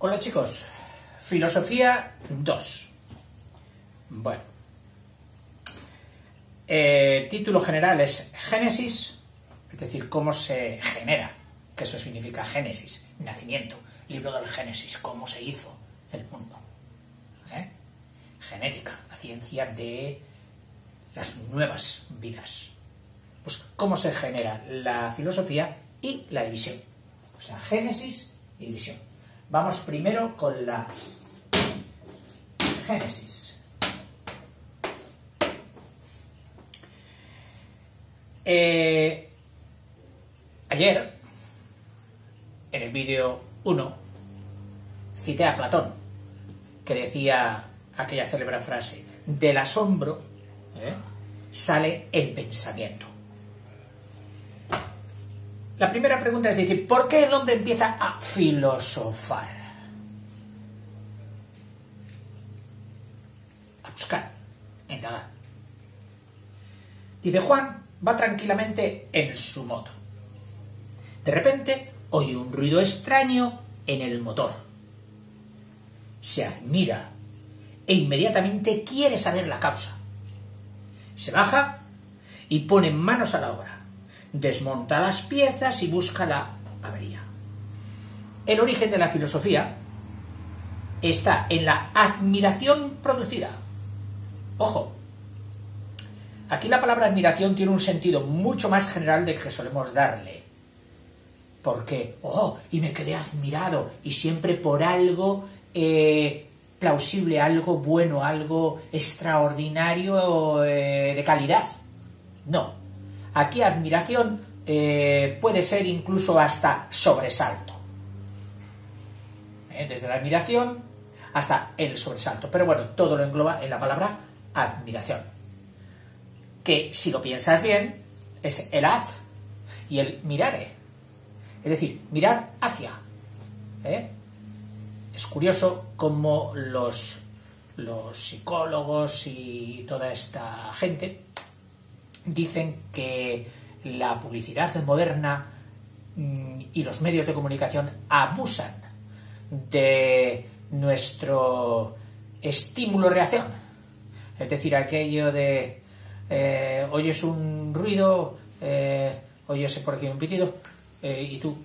Hola chicos, filosofía 2. Bueno, el título general es Génesis, es decir, cómo se genera, que eso significa Génesis, nacimiento, libro del Génesis, cómo se hizo el mundo. Genética, la ciencia de las nuevas vidas. Pues cómo se genera la filosofía y la división. O sea, Génesis y división. Vamos primero con la Génesis. Ayer, en el vídeo 1, cité a Platón, que decía aquella célebre frase: del asombro sale el pensamiento. La primera pregunta es decir, ¿por qué el hombre empieza a filosofar? A buscar, a indagar. Dice Juan, va tranquilamente en su moto. De repente oye un ruido extraño en el motor. Se admira e inmediatamente quiere saber la causa. Se baja y pone manos a la obra. Desmonta las piezas y busca la avería. El origen de la filosofía está en la admiración producida. Ojo, aquí la palabra admiración tiene un sentido mucho más general del que solemos darle. Porque, y me quedé admirado, y siempre por algo plausible, algo bueno, algo extraordinario de calidad. No. Aquí admiración puede ser incluso hasta sobresalto. Desde la admiración hasta el sobresalto. Pero bueno, todo lo engloba en la palabra admiración. Que si lo piensas bien, es el haz y el mirare. Es decir, mirar hacia. Es curioso cómo los psicólogos y toda esta gente dicen que la publicidad moderna y los medios de comunicación abusan de nuestro estímulo-reacción. Es decir, aquello de oyes un ruido, oyes por aquí un pitido, y tú,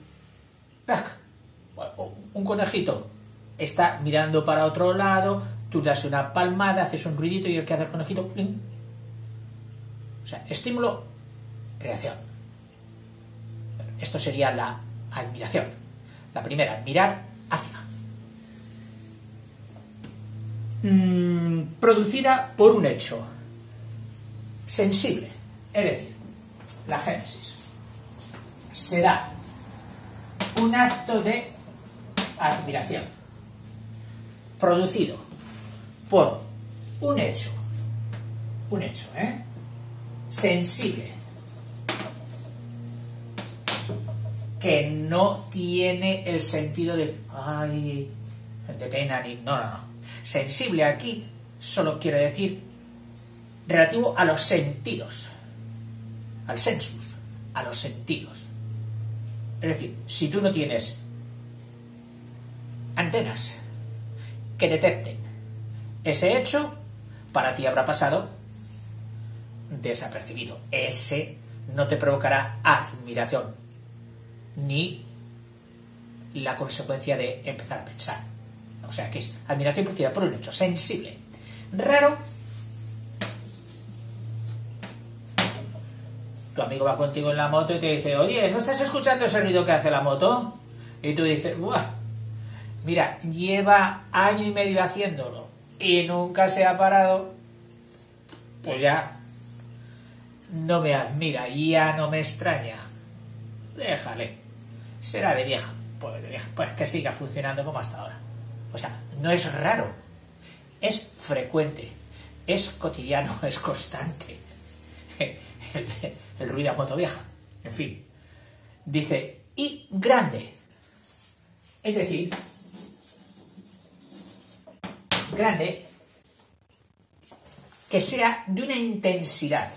un conejito está mirando para otro lado, tú das una palmada, haces un ruidito y el que hace el conejito, ¡pling! O sea, estímulo, reacción. Esto sería la admiración. La primera, mirar hacia. Producida por un hecho sensible, es decir, la génesis. Será un acto de admiración producido por un hecho, sensible, que no tiene el sentido de pena ni no. Sensible aquí solo quiere decir relativo a los sentidos, al sensus, a los sentidos. Es decir, si tú no tienes antenas que detecten ese hecho, para ti habrá pasado desapercibido. Ese no te provocará admiración ni la consecuencia de empezar a pensar. O sea, que es admiración producida por un hecho sensible. Raro. Tu amigo va contigo en la moto y te dice, oye, ¿no estás escuchando ese ruido que hace la moto? Y tú dices, ¡buah! Mira, lleva año y medio haciéndolo y nunca se ha parado. Pues ya no me admira, ya no me extraña. Déjale. Será de vieja. Pues que siga funcionando como hasta ahora. O sea, no es raro. Es frecuente. Es cotidiano, es constante. El ruido a moto vieja. En fin. Dice, y grande. Es decir, grande, que sea de una intensidad,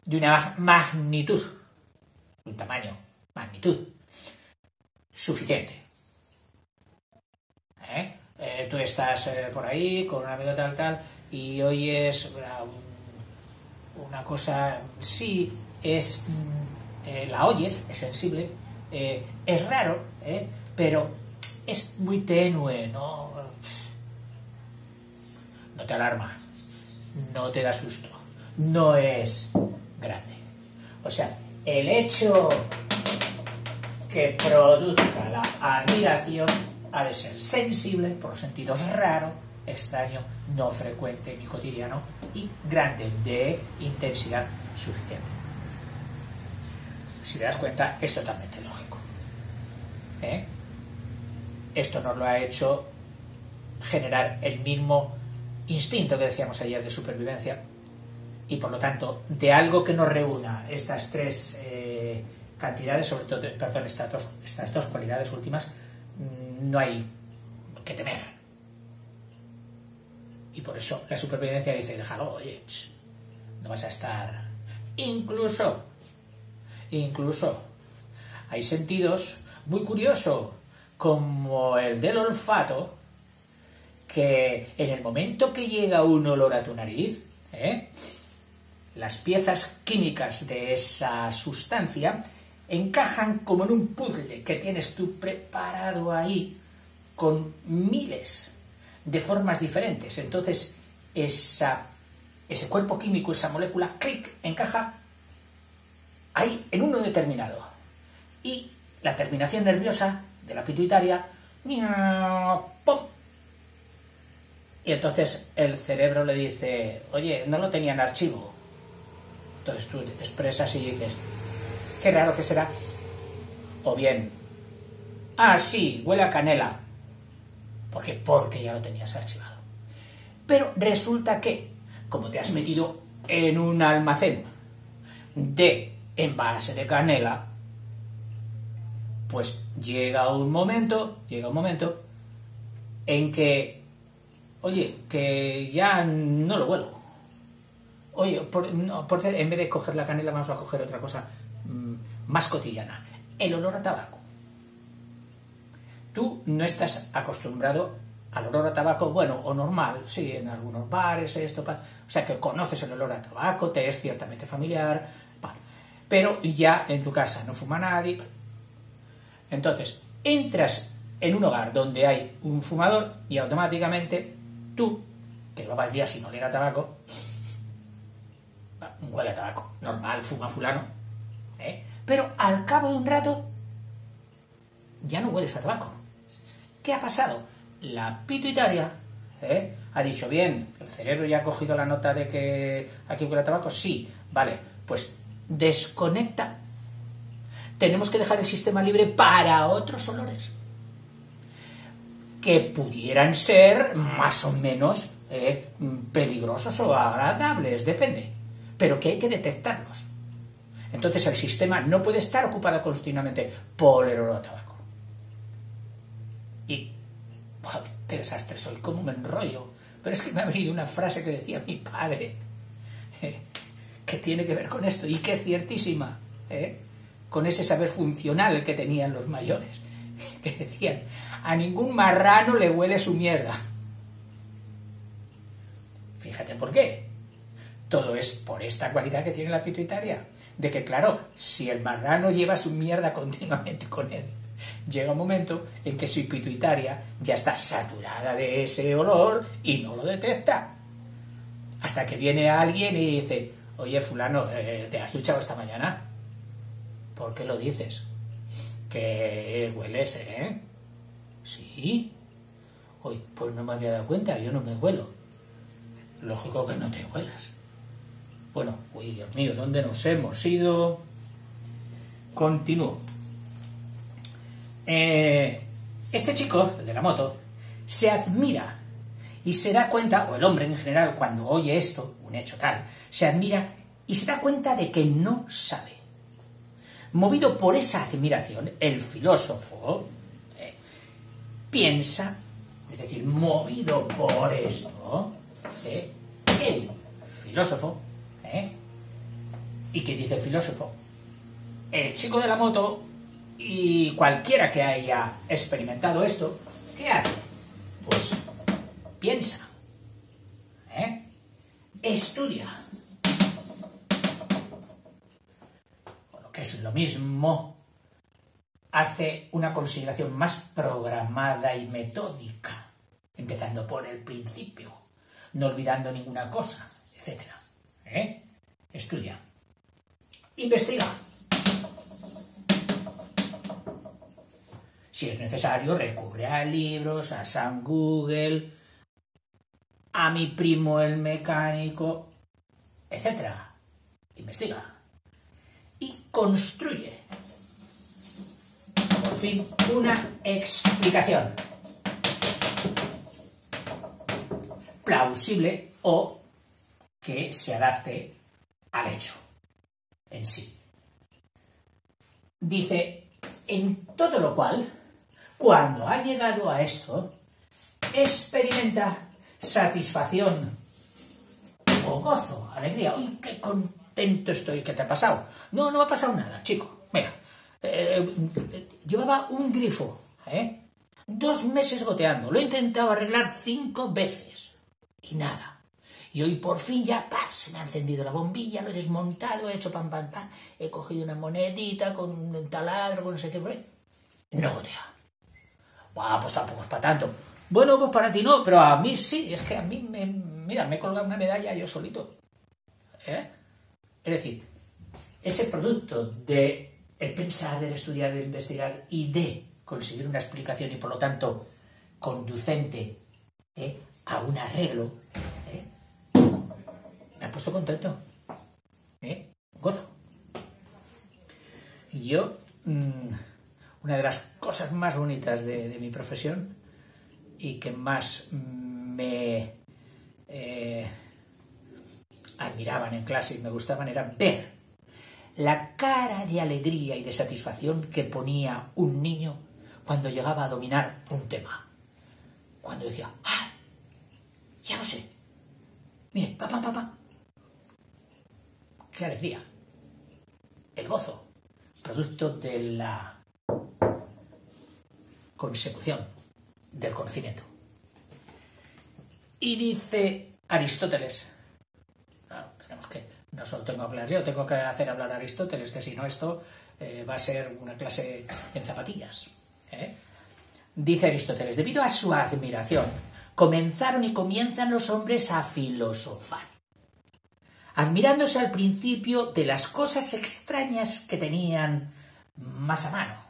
de una magnitud, un tamaño, magnitud, suficiente. tú estás por ahí con un amigo tal y oyes una cosa, sí, la oyes, es sensible, es raro, pero es muy tenue, no te alarma, no te da susto, no es grande. O sea, el hecho que produzca la admiración ha de ser sensible, por los sentidos, raro, extraño, no frecuente ni cotidiano y grande, de intensidad suficiente. Si te das cuenta, es totalmente lógico. Esto nos lo ha hecho generar el mismo instinto que decíamos ayer de supervivencia, y por lo tanto, de algo que nos reúna estas tres cantidades, sobre todo, perdón, estas dos cualidades últimas, no hay que temer. Y por eso la supervivencia dice, déjalo, oye, no vas a estar. Incluso hay sentidos muy curiosos, como el del olfato, que en el momento que llega un olor a tu nariz, las piezas químicas de esa sustancia encajan como en un puzzle que tienes tú preparado ahí con miles de formas diferentes. Entonces ese cuerpo químico, esa molécula, clic, encaja ahí en uno determinado. Y la terminación nerviosa de la pituitaria, ¡pum! Y entonces el cerebro le dice, oye, no lo tenía en archivo. Entonces tú expresas y dices, qué raro que será. O bien, sí, huele a canela. ¿Por qué? Porque ya lo tenías archivado. Pero resulta que, como te has metido en un almacén de envase de canela, pues llega un momento en que, oye, que ya no lo huelo. Oye, en vez de coger la canela vamos a coger otra cosa más cotidiana, el olor a tabaco. Tú no estás acostumbrado al olor a tabaco, bueno, o normal, sí, en algunos bares, o sea que conoces el olor a tabaco, te es ciertamente familiar, vale, pero ya en tu casa no fuma nadie. Entonces, entras en un hogar donde hay un fumador y automáticamente tú, que llevabas días sin oler a tabaco, huele a tabaco, normal, fuma fulano, pero al cabo de un rato ya no hueles a tabaco. ¿Qué ha pasado? La pituitaria ha dicho, bien, el cerebro ya ha cogido la nota de que aquí huele a tabaco, sí, vale, pues desconecta. Tenemos que dejar el sistema libre para otros olores que pudieran ser más o menos peligrosos o agradables, depende, pero que hay que detectarlos. Entonces el sistema no puede estar ocupado continuamente por el olor a tabaco. Y, joder, qué desastre soy, cómo me enrollo. Pero es que me ha venido una frase que decía mi padre, que tiene que ver con esto, y que es ciertísima, con ese saber funcional que tenían los mayores, que decían, a ningún marrano le huele su mierda. Fíjate por qué. Todo es por esta cualidad que tiene la pituitaria, de que, claro, si el marrano lleva su mierda continuamente con él, llega un momento en que su pituitaria ya está saturada de ese olor y no lo detecta. Hasta que viene alguien y dice, oye, fulano, ¿te has duchado esta mañana? ¿Por qué lo dices? Que hueles, Sí. Hoy, pues no me había dado cuenta, yo no me huelo. Lógico que no te huelas. Bueno, uy, Dios mío, ¿dónde nos hemos ido? Continúo. Este chico, el de la moto, se admira y se da cuenta, o el hombre en general, cuando oye esto, un hecho tal, se admira y se da cuenta de que no sabe. Movido por esa admiración, el filósofo piensa, es decir, movido por esto, el filósofo, ¿y qué dice el filósofo? El chico de la moto y cualquiera que haya experimentado esto, ¿qué hace? Pues piensa, estudia. O lo que es lo mismo, hace una consideración más programada y metódica, empezando por el principio, no olvidando ninguna cosa, etc. Estudia. Investiga. Si es necesario, recurre a libros, a San Google, a mi primo el mecánico, etc. Investiga. Y construye, por fin, una explicación plausible o que se adapte al hecho en sí. Dice, en todo lo cual, cuando ha llegado a esto, experimenta satisfacción o gozo, alegría. ¡Uy, qué contento estoy! ¿Qué te ha pasado? No, no me ha pasado nada, chico. Mira, llevaba un grifo, 2 meses goteando. Lo he intentado arreglar 5 veces y nada. Y hoy por fin ya se me ha encendido la bombilla, lo he desmontado, he hecho pam, pam, pam. He cogido una monedita con un taladro, con no sé qué. No gotea. Pues tampoco es para tanto. Bueno, pues para ti no, pero a mí sí. Es que a mí, me he colgado una medalla yo solito. Es decir, ese producto de el pensar, del estudiar, del investigar y de conseguir una explicación y por lo tanto conducente a un arreglo, me ha puesto contento. Gozo. Y yo, una de las cosas más bonitas de mi profesión y que más me admiraban en clase y me gustaban era ver la cara de alegría y de satisfacción que ponía un niño cuando llegaba a dominar un tema. Cuando decía, ya lo sé. Mire, papá. ¡Qué alegría! El gozo, producto de la consecución del conocimiento. Y dice Aristóteles, no solo tengo que hablar yo, tengo que hacer hablar a Aristóteles, que si no esto va a ser una clase en zapatillas. Dice Aristóteles, debido a su admiración, comenzaron y comienzan los hombres a filosofar, admirándose al principio de las cosas extrañas que tenían más a mano,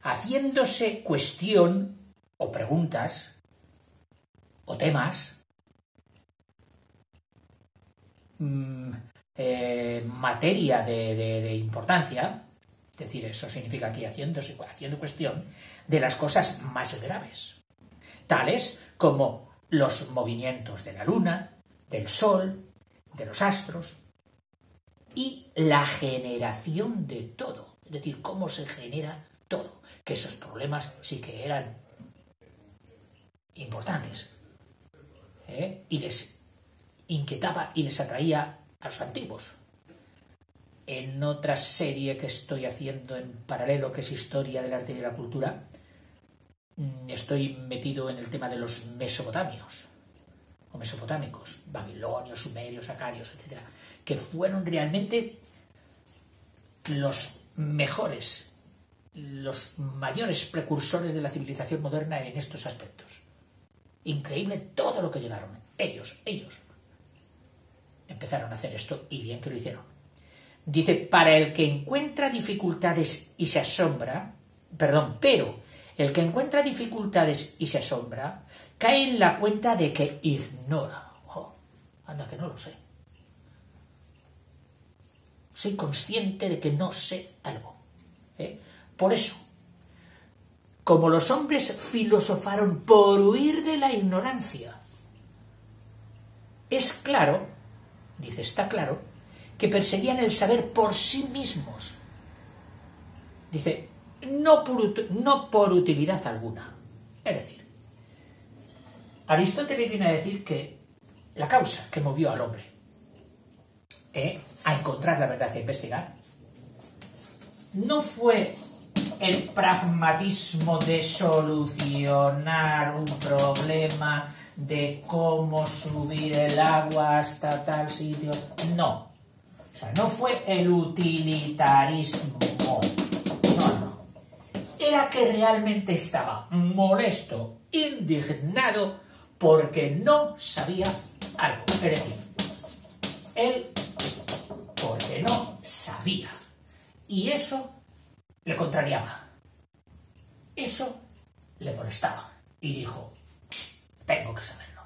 haciéndose cuestión o preguntas o temas, materia de importancia, es decir, eso significa aquí haciendo cuestión de las cosas más graves, tales como los movimientos de la luna, del sol, de los astros y la generación de todo, es decir, cómo se genera todo, que esos problemas sí que eran importantes, y les inquietaba y les atraía a los antiguos. En otra serie que estoy haciendo en paralelo, que es Historia del Arte y de la Cultura, estoy metido en el tema de los mesopotamios, o mesopotámicos, babilonios, sumerios, acadios, etc., que fueron realmente los mejores, los mayores precursores de la civilización moderna en estos aspectos. Increíble todo lo que llegaron. Ellos empezaron a hacer esto y bien que lo hicieron. Dice, para el que encuentra dificultades y se asombra, pero el que encuentra dificultades y se asombra, cae en la cuenta de que ignora. Anda que no lo sé. Soy consciente de que no sé algo. Por eso, como los hombres filosofaron por huir de la ignorancia, está claro, que perseguían el saber por sí mismos. Dice, no por utilidad alguna. Es decir, Aristóteles viene a decir que la causa que movió al hombre a encontrar la verdad y a investigar no fue el pragmatismo de solucionar un problema, de cómo subir el agua hasta tal sitio. No. O sea, no fue el utilitarismo. No. Era que realmente estaba molesto, indignado, porque no sabía algo. Es decir, él porque no sabía. Y eso le contrariaba. Eso le molestaba. Y dijo, tengo que saberlo.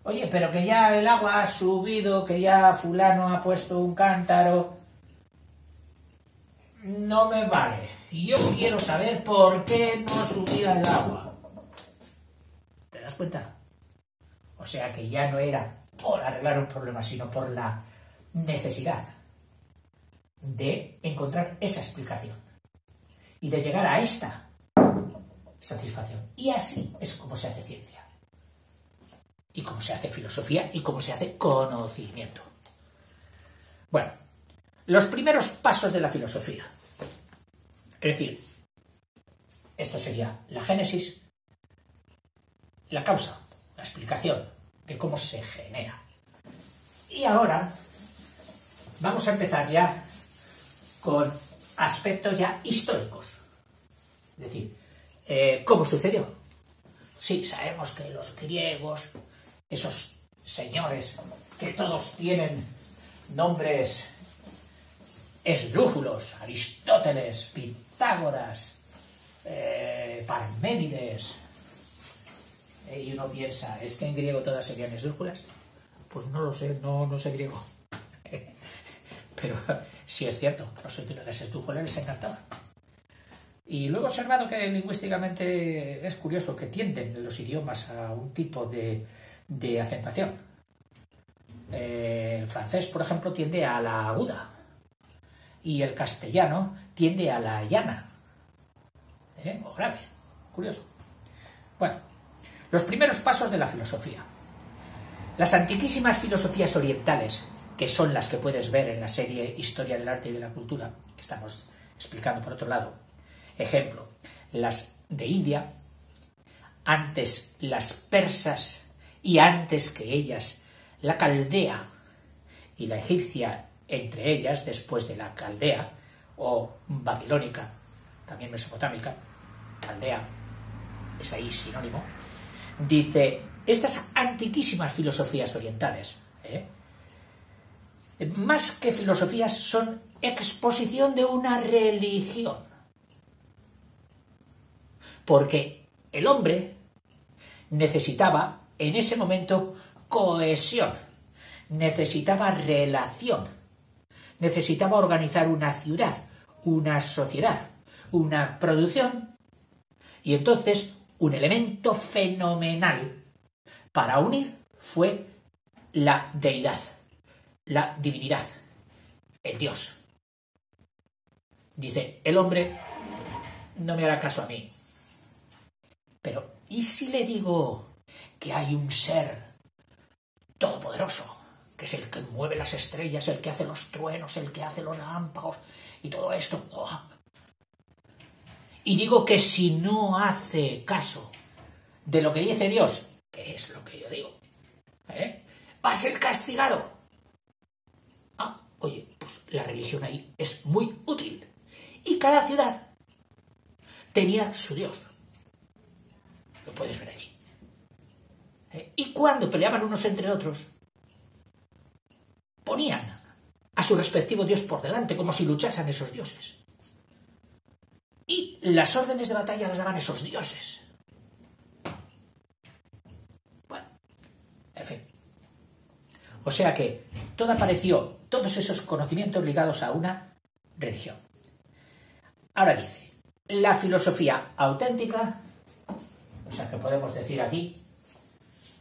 Oye, pero que ya el agua ha subido, que ya fulano ha puesto un cántaro. No me vale. Yo quiero saber por qué no subía el agua. ¿Te das cuenta? O sea que ya no era por arreglar un problema, sino por la necesidad de encontrar esa explicación y de llegar a esta satisfacción. Y así es como se hace ciencia, y como se hace filosofía, y como se hace conocimiento. Bueno, los primeros pasos de la filosofía. Es decir, esto sería la génesis, la causa, la explicación de cómo se genera. Y ahora vamos a empezar ya con aspectos ya históricos. Es decir, ¿cómo sucedió? Sí, sabemos que los griegos, esos señores que todos tienen nombres esdrújulos, Aristóteles, Pitágoras, Parménides, y uno piensa, ¿es que en griego todas serían esdrújulas? Pues no lo sé, no sé griego. Pero sí es cierto, las esdrújulas les encantaban. Y luego he observado que lingüísticamente es curioso que tienden los idiomas a un tipo de acentuación. El francés, por ejemplo, tiende a la aguda, y el castellano tiende a la llana, o grave. Curioso. Bueno, los primeros pasos de la filosofía. Las antiquísimas filosofías orientales, que son las que puedes ver en la serie Historia del Arte y de la Cultura, que estamos explicando por otro lado. Ejemplo, las de India, antes las persas y antes que ellas la caldea y la egipcia, entre ellas, después de la caldea, o babilónica, también mesopotámica, caldea, es ahí sinónimo, dice, estas antiquísimas filosofías orientales, más que filosofías son exposición de una religión. Porque el hombre necesitaba en ese momento cohesión, necesitaba relación, necesitaba organizar una ciudad, una sociedad, una producción, y entonces un elemento fenomenal para unir fue la deidad, la divinidad, el Dios. Dice, el hombre no me hará caso a mí. Pero, ¿y si le digo que hay un ser todopoderoso, que es el que mueve las estrellas, el que hace los truenos, el que hace los relámpagos y todo esto? ¡Oh! Y digo que si no hace caso de lo que dice Dios, que es lo que yo digo, va a ser castigado. Ah, oye, pues la religión ahí es muy útil. Y cada ciudad tenía su Dios. Lo puedes ver allí. Y cuando peleaban unos entre otros, ponían a su respectivo Dios por delante, como si luchasen esos dioses. Y las órdenes de batalla las daban esos dioses. Bueno, en fin. O sea que todo apareció, todos esos conocimientos ligados a una religión. Ahora dice, la filosofía auténtica, o sea que podemos decir aquí,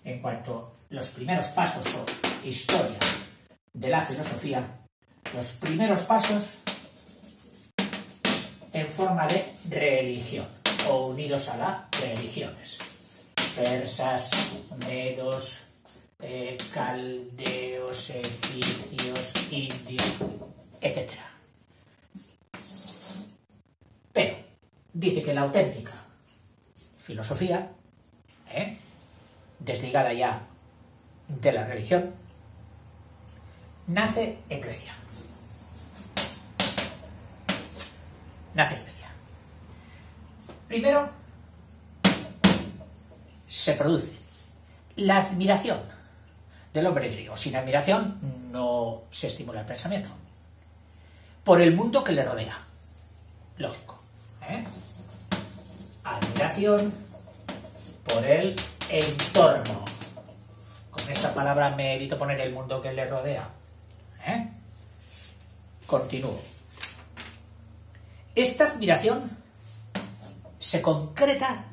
en cuanto a los primeros pasos o historia de la filosofía, los primeros pasos en forma de religión, o unidos a las religiones. Persas, medos, caldeos, egipcios, indios, etc. Pero dice que la auténtica filosofía, desligada ya de la religión, nace en Grecia. Nace en Grecia. Primero se produce la admiración del hombre griego. Sin admiración no se estimula el pensamiento. Por el mundo que le rodea. Lógico. Admiración por el entorno. Con esta palabra me evito poner el mundo que le rodea. Continúo. Esta admiración se concreta,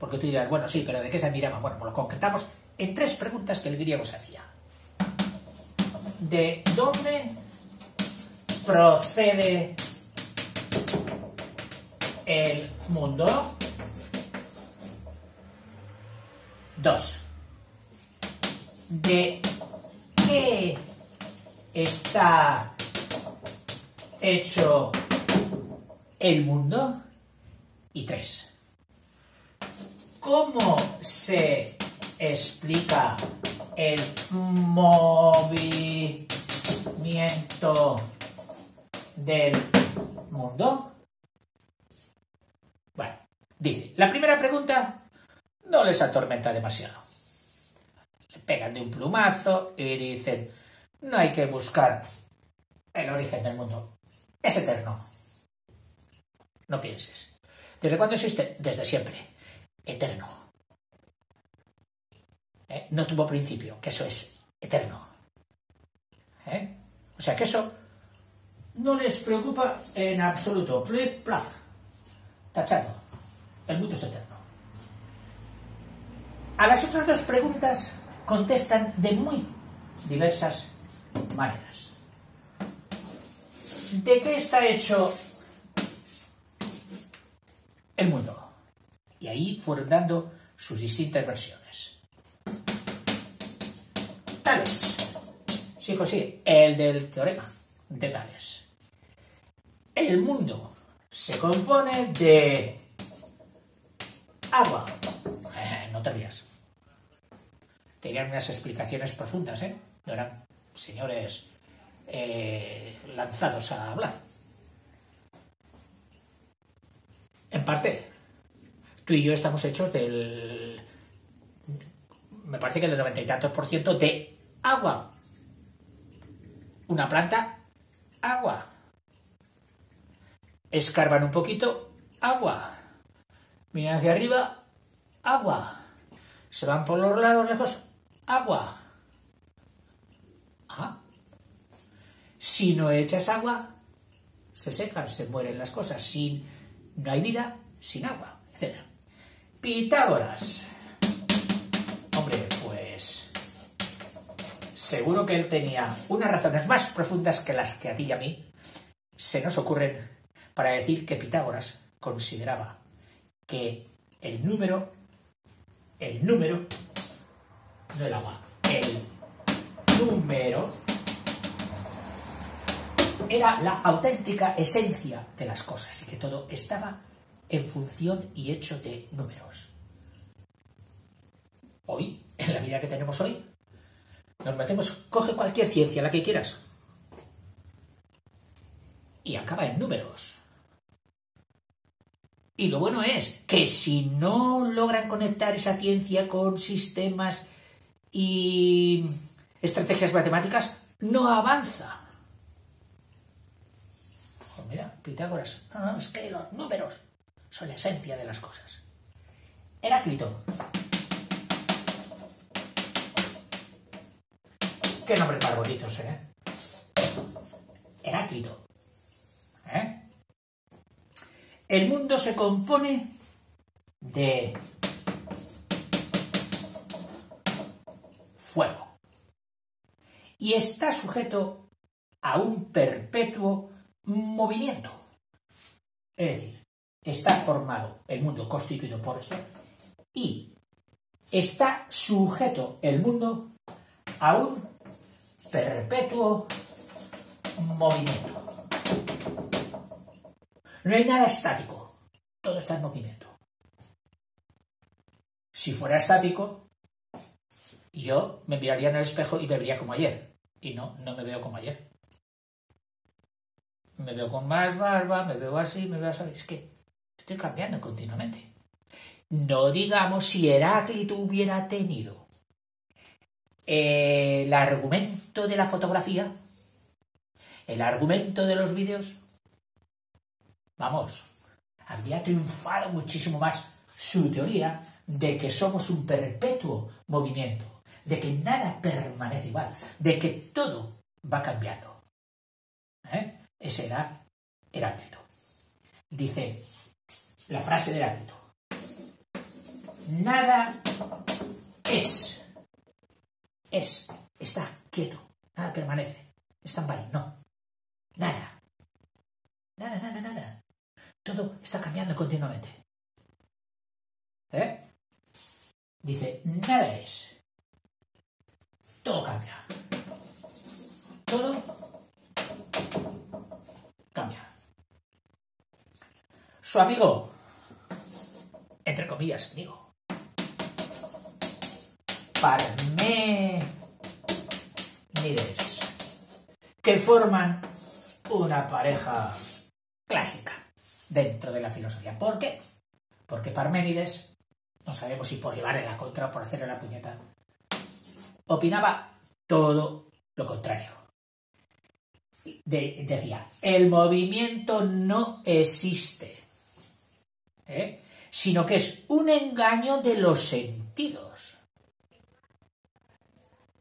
porque tú dirás, bueno, sí, pero ¿de qué se admiraba? Bueno, pues lo concretamos en 3 preguntas que el griego se hacía. ¿De dónde procede el mundo? 2. ¿De qué está hecho el mundo? Y 3. ¿Cómo se explica el movimiento del mundo? Bueno, dice, la primera pregunta no les atormenta demasiado. Le pegan de un plumazo y dicen, no hay que buscar el origen del mundo. Es eterno. No pienses. ¿Desde cuándo existe? Desde siempre. Eterno. No tuvo principio, que eso es eterno. O sea que eso no les preocupa en absoluto. Plif, plaf. Tachado. El mundo es eterno. A las otras 2 preguntas contestan de muy diversas maneras. ¿De qué está hecho el mundo? Y ahí fueron dando sus distintas versiones. Tales. Sí, José, el del teorema de Tales. El mundo se compone de agua. No te rías. Tenían unas explicaciones profundas, No eran señores lanzados a hablar. En parte, tú y yo estamos hechos del... me parece que del 90 y tantos % de agua. Una planta, agua. Escarban un poquito, agua. Miran hacia arriba, agua. Se van por los lados lejos, agua. Si no echas agua, se secan, se mueren las cosas. No hay vida sin agua, etc. Pitágoras. Hombre, pues seguro que él tenía unas razones más profundas que las que a ti y a mí se nos ocurren para decir que Pitágoras consideraba que el número, no el agua, el número era la auténtica esencia de las cosas y que todo estaba en función y hecho de números. Hoy, en la vida que tenemos hoy, nos metemos, coge cualquier ciencia, la que quieras, y acaba en números. Y lo bueno es que si no logran conectar esa ciencia con sistemas y estrategias matemáticas, no avanza. Pues mira, Pitágoras, no, es que los números son la esencia de las cosas. Heráclito. Qué nombre más bonitos, Heráclito. El mundo se compone de fuego y está sujeto a un perpetuo movimiento. Es decir, está formado el mundo constituido por esto y está sujeto el mundo a un perpetuo movimiento. No hay nada estático. todo está en movimiento. Si fuera estático, yo me miraría en el espejo y me vería como ayer. Y no me veo como ayer. Me veo con más barba, me veo así, me veo así. Es que estoy cambiando continuamente. No digamos si Heráclito hubiera tenido el argumento de la fotografía, el argumento de los vídeos, vamos, habría triunfado muchísimo más su teoría de que somos un perpetuo movimiento, de que nada permanece igual, de que todo va cambiando. Ese era Heráclito. Dice la frase de Heráclito: nada está quieto, nada permanece, stand-by, no, nada. Todo está cambiando continuamente. Dice, nada es. Todo cambia. Todo cambia. Su amigo, entre comillas, amigo, Parménides, que forman una pareja clásica dentro de la filosofía. ¿Por qué? Porque Parménides, no sabemos si por llevarle la contra o por hacerle la puñeta, opinaba todo lo contrario. Decía, el movimiento no existe, sino que es un engaño de los sentidos.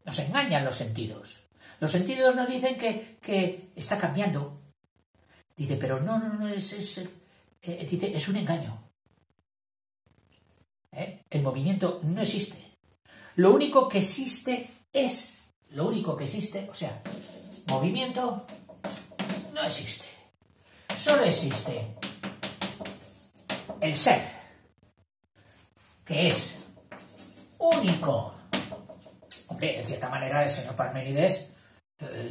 Nos engañan los sentidos. Los sentidos nos dicen que está cambiando. Dice, pero no, dice, es un engaño. El movimiento no existe. Lo único que existe, o sea, movimiento no existe. Solo existe el ser, que es único. Hombre, en cierta manera el señor Parménides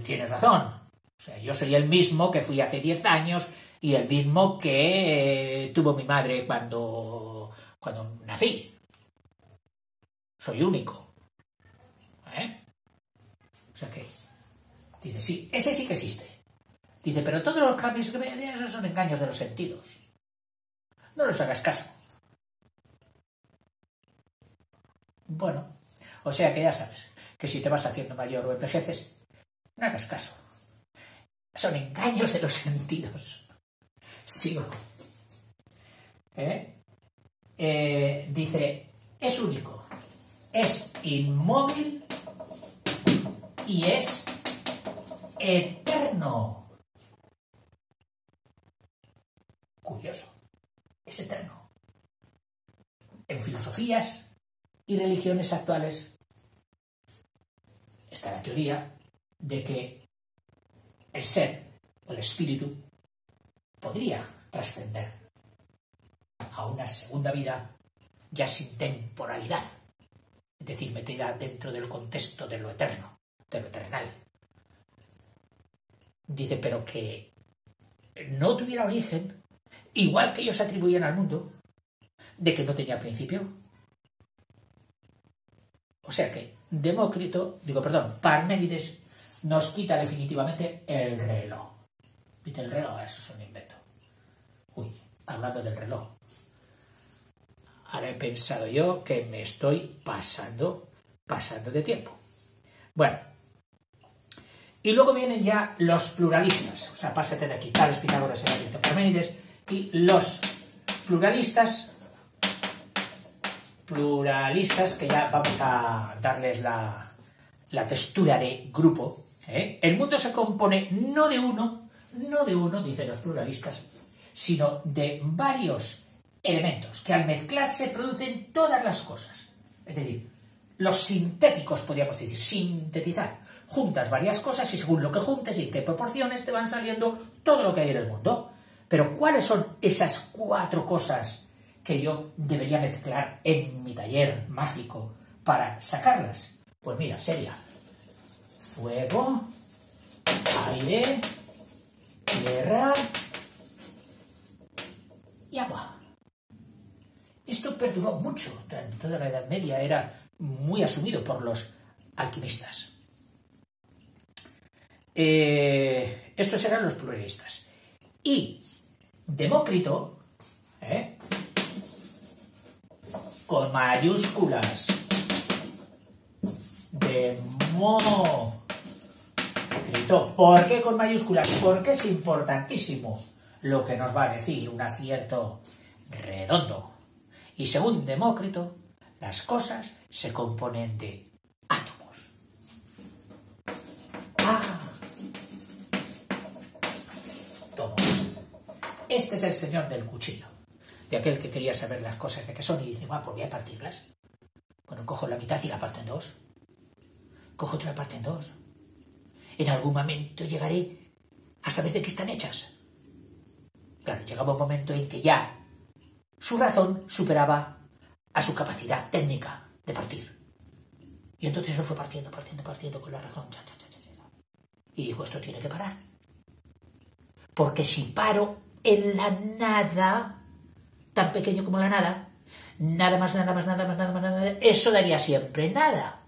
tiene razón. O sea, yo soy el mismo que fui hace 10 años y el mismo que tuvo mi madre cuando nací. Soy único. O sea que, dice, sí, ese sí que existe. Dice, pero todos los cambios que me esos son engaños de los sentidos. No los hagas caso. Bueno, o sea que ya sabes que si te vas haciendo mayor o envejeces, no hagas caso. Son engaños de los sentidos. Sigo. Dice, es único, es inmóvil y es eterno. Curioso, es eterno. En filosofías y religiones actuales está la teoría de que el ser o el espíritu podría trascender a una segunda vida ya sin temporalidad, es decir, metida dentro del contexto de lo eterno, de lo eternal. Dice, pero que no tuviera origen, igual que ellos atribuían al mundo, de que no tenía principio. O sea que Parménides nos quita definitivamente el reloj. Dice, el reloj, eso es un invento. Uy, hablando del reloj. Ahora he pensado yo que me estoy pasando de tiempo. Bueno, y luego vienen ya los pluralistas. O sea, pásate de aquí, Tales, Pitágoras, Heráclito, Parménides, y los pluralistas que ya vamos a darles la textura de grupo. El mundo se compone no de uno, dicen los pluralistas, sino de varios elementos que al mezclarse producen todas las cosas. Es decir, los sintéticos, podríamos decir, sintetizar. Juntas varias cosas y según lo que juntes y en qué proporciones te van saliendo todo lo que hay en el mundo. Pero ¿cuáles son esas 4 cosas que yo debería mezclar en mi taller mágico para sacarlas? Pues mira, sería fuego, aire, tierra y agua. Esto perduró mucho. Durante toda la Edad Media era muy asumido por los alquimistas. Estos eran los pluralistas. Y Demócrito, con mayúsculas, Demócrito. ¿Por qué con mayúsculas? Porque es importantísimo lo que nos va a decir un acierto redondo. Y según Demócrito, las cosas se componen de átomos. Átomos. Este es el señor del cuchillo, de aquel que quería saber las cosas de qué son y dice, pues voy a partirlas. Bueno, cojo la mitad y la parto en dos. Cojo otra parte en dos. En algún momento llegaré a saber de qué están hechas. Claro, llegaba un momento en que ya su razón superaba a su capacidad técnica de partir. Y entonces lo fue partiendo con la razón. Y dijo, esto tiene que parar. Porque si paro en la nada, tan pequeño como la nada, nada más nada, eso daría siempre nada.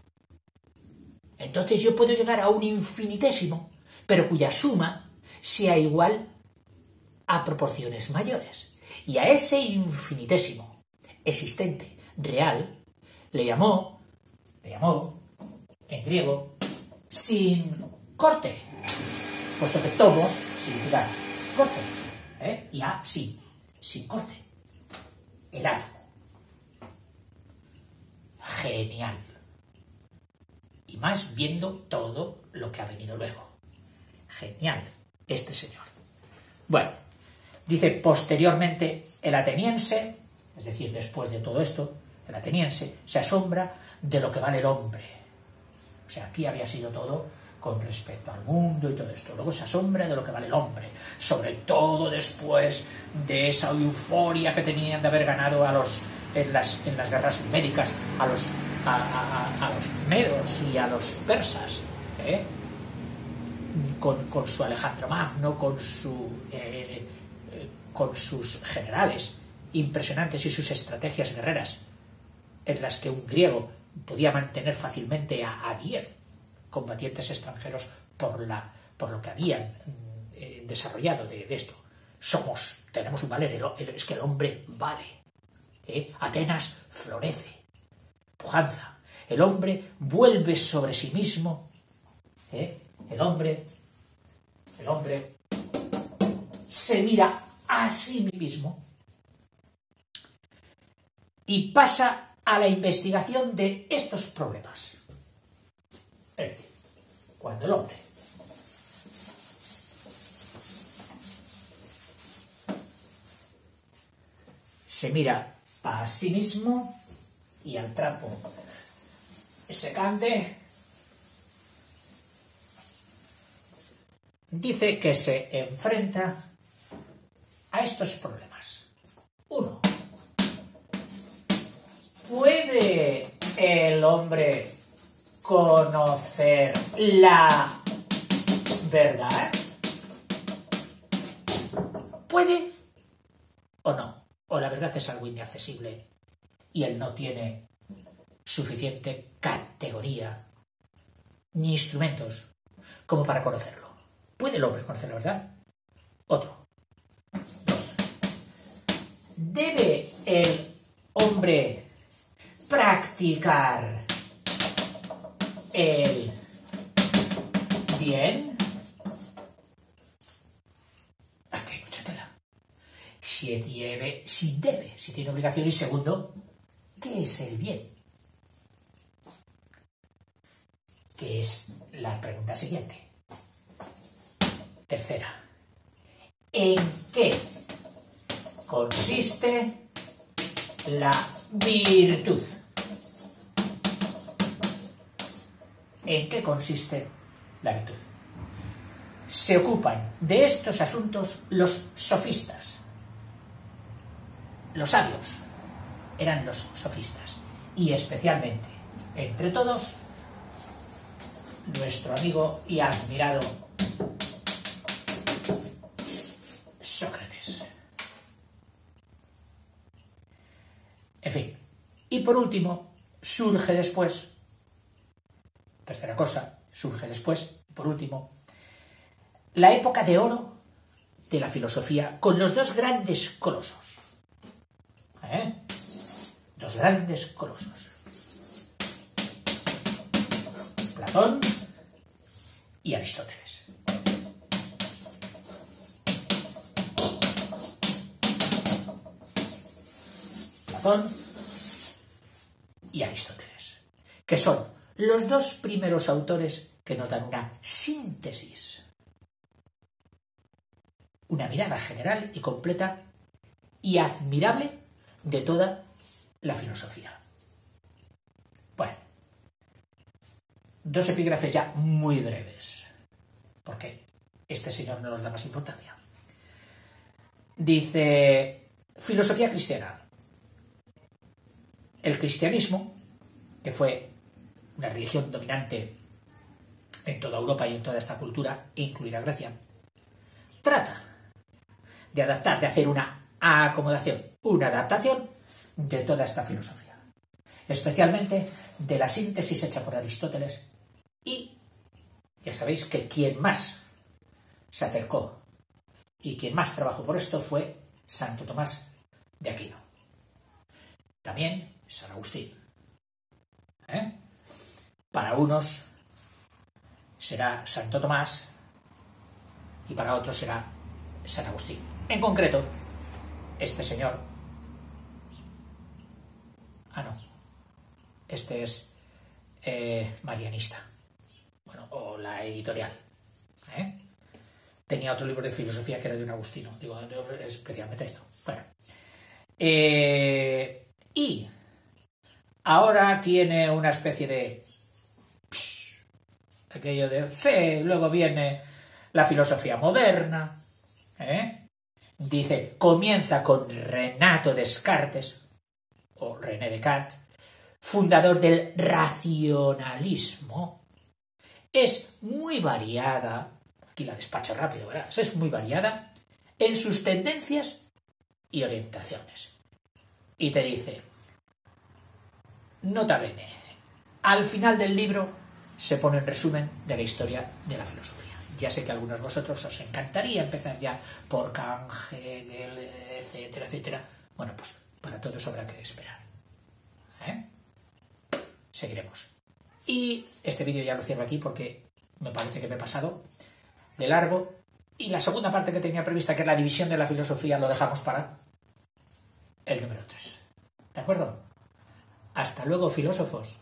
Entonces yo puedo llegar a un infinitésimo, pero cuya suma sea igual a proporciones mayores. Y a ese infinitésimo existente, real, le llamó en griego sin corte, puesto que tomos significa corte, y a sin corte, el átomo. Genial. Y más viendo todo lo que ha venido luego. Genial, este señor. Bueno, dice posteriormente el ateniense, es decir, después de todo esto, el ateniense se asombra de lo que vale el hombre. O sea, aquí había sido todo con respecto al mundo y todo esto. Luego se asombra de lo que vale el hombre, sobre todo después de esa euforia que tenían de haber ganado en las guerras médicas a los medos y a los persas, con su Alejandro Magno, con sus generales impresionantes y sus estrategias guerreras, en las que un griego podía mantener fácilmente a 10 combatientes extranjeros por lo que habían desarrollado de esto. Tenemos un valer, es que el hombre vale. Atenas florece, pujanza. El hombre vuelve sobre sí mismo. El hombre se mira a sí mismo y pasa a la investigación de estos problemas. Es decir, cuando el hombre se mira a sí mismo y al trapo secante, dice que se enfrenta a estos problemas. 1. ¿Puede el hombre conocer la verdad? ¿Puede o no? ¿O la verdad es algo inaccesible y él no tiene suficiente categoría ni instrumentos como para conocerlo? ¿Puede el hombre conocer la verdad? 2. ¿Debe el hombre practicar el bien? Aquí hay mucha tela. Si tiene obligación. Y segundo, ¿qué es el bien? Que es la pregunta siguiente. 3. ¿En qué consiste la virtud? ¿En qué consiste la virtud? Se ocupan de estos asuntos los sofistas. Los sabios eran los sofistas. Y especialmente, entre todos, nuestro amigo y admirado Sócrates. En fin. Y por último, surge después, tercera cosa, surge después, por último, la época de oro de la filosofía con los dos grandes colosos. Dos grandes colosos. Platón y Aristóteles. Platón y Aristóteles, que son los dos primeros autores que nos dan una síntesis, una mirada general y completa y admirable de toda la filosofía. Bueno, dos epígrafes ya muy breves, porque este señor no nos da más importancia. Dice, filosofía cristiana. El cristianismo, que fue una religión dominante en toda Europa y en toda esta cultura, incluida Grecia, trata de adaptar, de hacer una acomodación, una adaptación de toda esta filosofía, especialmente de la síntesis hecha por Aristóteles, y ya sabéis que quien más se acercó y quien más trabajó por esto fue Santo Tomás de Aquino. También San Agustín. Para unos será Santo Tomás y para otros será San Agustín. En concreto, este señor... Este es marianista. Bueno, o la editorial. Tenía otro libro de filosofía que era de un agustino. Digo, especialmente esto. Bueno. Y ahora tiene una especie de... aquello de fe, luego viene la filosofía moderna. Dice, comienza con Renato Descartes, o René Descartes, fundador del racionalismo. Es muy variada, aquí la despacho rápido, ¿verdad? Es muy variada en sus tendencias y orientaciones. Y te dice, nota bene, al final del libro se pone un resumen de la historia de la filosofía. Ya sé que a algunos de vosotros os encantaría empezar ya por Kant, Hegel, etcétera, etcétera. Bueno, pues para todo eso habrá que esperar. Seguiremos. Y este vídeo ya lo cierro aquí porque me parece que me he pasado de largo. Y la segunda parte que tenía prevista, que es la división de la filosofía, lo dejamos para el número 3. ¿De acuerdo? Hasta luego, filósofos.